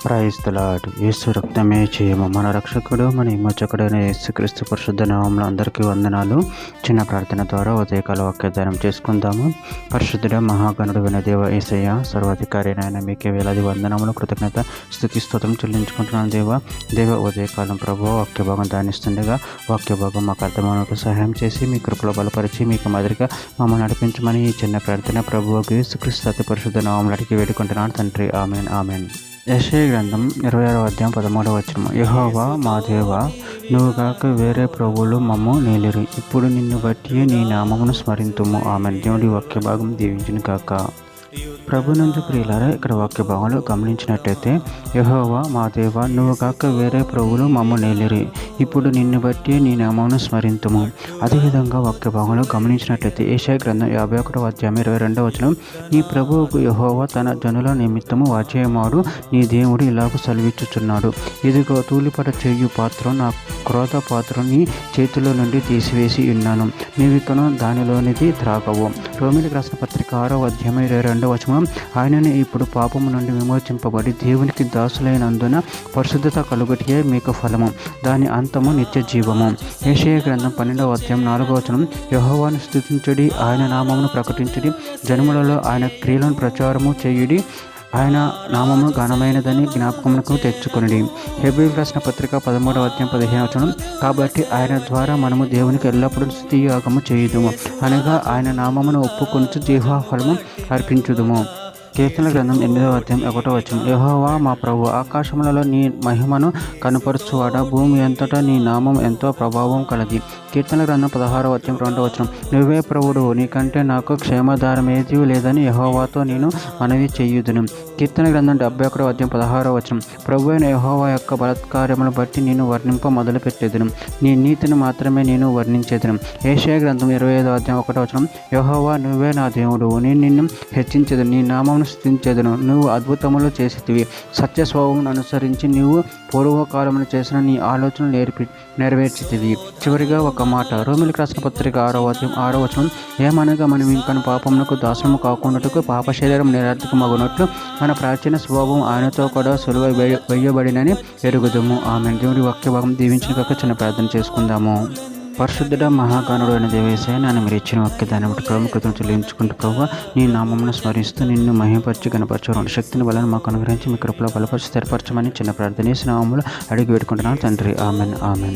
Praise the lord. యేసు రక్తమే జయము. మన రక్షకుడు మన విమోచకుడైన యేసుక్రీస్తు పరిశుద్ధ నామములో అందరికీ వందనాలు. చిన్న ప్రార్థన ద్వారా ఉదయకాల వాక్యదానం చేసుకుందాము. పరిశుద్ధుడ మహాగణుడు విన దేవ యేసయ్య, సర్వాధికారి నాయన మీకే వేలాది వందనములు, కృతజ్ఞత, స్తుతి స్తోత్రం చెల్లించుకుంటున్నాను దేవ ఉదయకాలం ప్రభు వాక్య భాగం ధ్యానిస్తుండగా వాక్య భాగం మాకు అర్థమవునకు సహాయం చేసి మీ కృపలో బలపరిచి మీకు మాదిరిగా మమ్మల్ని నడిపించమని ఈ చిన్న ప్రార్థన ప్రభు యేసుక్రీస్తు అతి పరిశుద్ధ నామములో అడిగి వేడుకుంటున్నాను తండ్రి. Amen amen. యెషయా గ్రంథం 26వ అధ్యాయం 13వ వచనం. యెహోవా మా దేవా, నువ్వు కాక వేరే ప్రభువులు మమ్ము నేలిరి, ఇప్పుడు నిన్ను బట్టి నీ నామమును స్మరింతుము. ఆమెన్. దేవుడి వాక్య భాగం దీవించును కాక. ప్రభునందు ప్రియులారా, ఇక్కడ వాక్య భాగంలో గమనించినట్టయితే యెహోవా మా దేవా, నువ్వు కాక వేరే ప్రభువులు మమ్ము నేలిరి, ఇప్పుడు నిన్ను బట్టి నీ నామమును స్మరింతుము. అదేవిధంగా వాక్య భాగంలో గమనించినట్లయితే యెషయా గ్రంథం 51వ అధ్యాయం 22వ వచనం. నీ ప్రభువుకు యెహోవా తన జనుల నిమిత్తము వాచేయమాడు నీ దేవుడు ఇలాగ సెలవిచ్చుచున్నాడు, ఇదిగో తూలిపట చేయు పాత్ర నా క్రోధ పాత్రను నీ చేతిలో నుండి తీసివేసి ఉన్నాను, నీవికను దానిలోనిది త్రాగవు. రోమీయులకు రాసిన పత్రిక 6వ అధ్యాయం 22వ వచనం. ఆయననే ఇప్పుడు పాపము నుండి విమోచింపబడి దేవునికి దాసులైనందున పరిశుద్ధత కలుగుటయే మీకు ఫలము, దాని అంతము నిత్య జీవము. యెషయా గ్రంథం 12వ అధ్యాయం 4వ వచనం. యెహోవాను స్తుతించుడి, ఆయన నామమును ప్రకటించుడి, జనములలో ఆయన క్రియలను ప్రచారము చేయుడి, ఆయన నామము ఘనమైనదని జ్ఞాపకమునకు తెచ్చుకొనిడి. హెబ్రీయులకు రాసిన పత్రిక 13వ అధ్యాయం 15వ వచనం. కాబట్టి ఆయన ద్వారా మనము దేవునికి ఎల్లప్పుడూ స్తుతి యాగము చేయుదుము, అనగా ఆయన నామమును ఒప్పుకొనుచు జీవా ఫలము అర్పించుదుము. కీర్తనల గ్రంథం 8వ అధ్యాయం 1వ వచనం. యెహోవా మా ప్రభు, ఆకాశములలో నీ మహిమను కనుపరచువాడా, భూమి అంతటా నీ నామం ఎంతో ప్రభావం కలది. కీర్తనల గ్రంథం 16వ అధ్యాయం 2వ వచనం. నువ్వే ప్రభువు, నీకంటే నాకు క్షేమాధారం ఏదీ లేదని యెహోవాతో నేను మనవి చేయుదును. కీర్తన గ్రంథం 71వ అధ్యాయం 16వ వచనం. ప్రభు అయిన యెహోవా యొక్క బలాత్కార్యములను బట్టి నేను వర్ణింప మొదలుపెట్టేదను, నీ నీతిని మాత్రమే నేను వర్ణించేదను. యెషయా గ్రంథం 25వ అధ్యాయం 1వ వచనం. యెహోవా నువ్వే నా దేవుడు, నేను నిన్ను హెచ్చించేదను, నీ నామమును స్తుతించేదను. నువ్వు అద్భుతములు చేసితివి, సత్య స్వభావమును అనుసరించి నీవు పూర్వకాలమును చేసిన నీ ఆలోచనలు నెరవేర్చితివి. చివరిగా ఒక మాట, రోమీయులకు రాసిన పత్రిక 6వ అధ్యాయం 6వ వచనం. ఏమనగా మనం ఇంకను పాపమునకు దాసము కాకుండాటకు పాప శరీరం నిరర్థకమగునట్లు మన ప్రాచీన స్వభావం ఆయనతో కూడా సులువ వేయబడినని ఎరుగుదుము. ఆమె. దేవుడి వాక్య భాగం దీవించిన కాక చిన్న ప్రార్థన చేసుకుందాము. పరిశుద్ధుడ మహాగణుడు అయిన దేవేశయ్య, నన్ను మీరు ఇచ్చిన వాక్యదాన్ని బట్టి ప్రభుత్వం చెల్లించుకుంటూ ప్రభు నీ నామమును స్మరిస్తూ నిన్ను మహిమపరిచి గణపరచు శక్తిని వలన మాకు అనుగ్రహించి మీ కృపలో బలపరిచి స్థిరపరచమని చిన్న ప్రార్థన నామములో అడిగి పెట్టుకుంటున్నాను తండ్రి. Amen amen.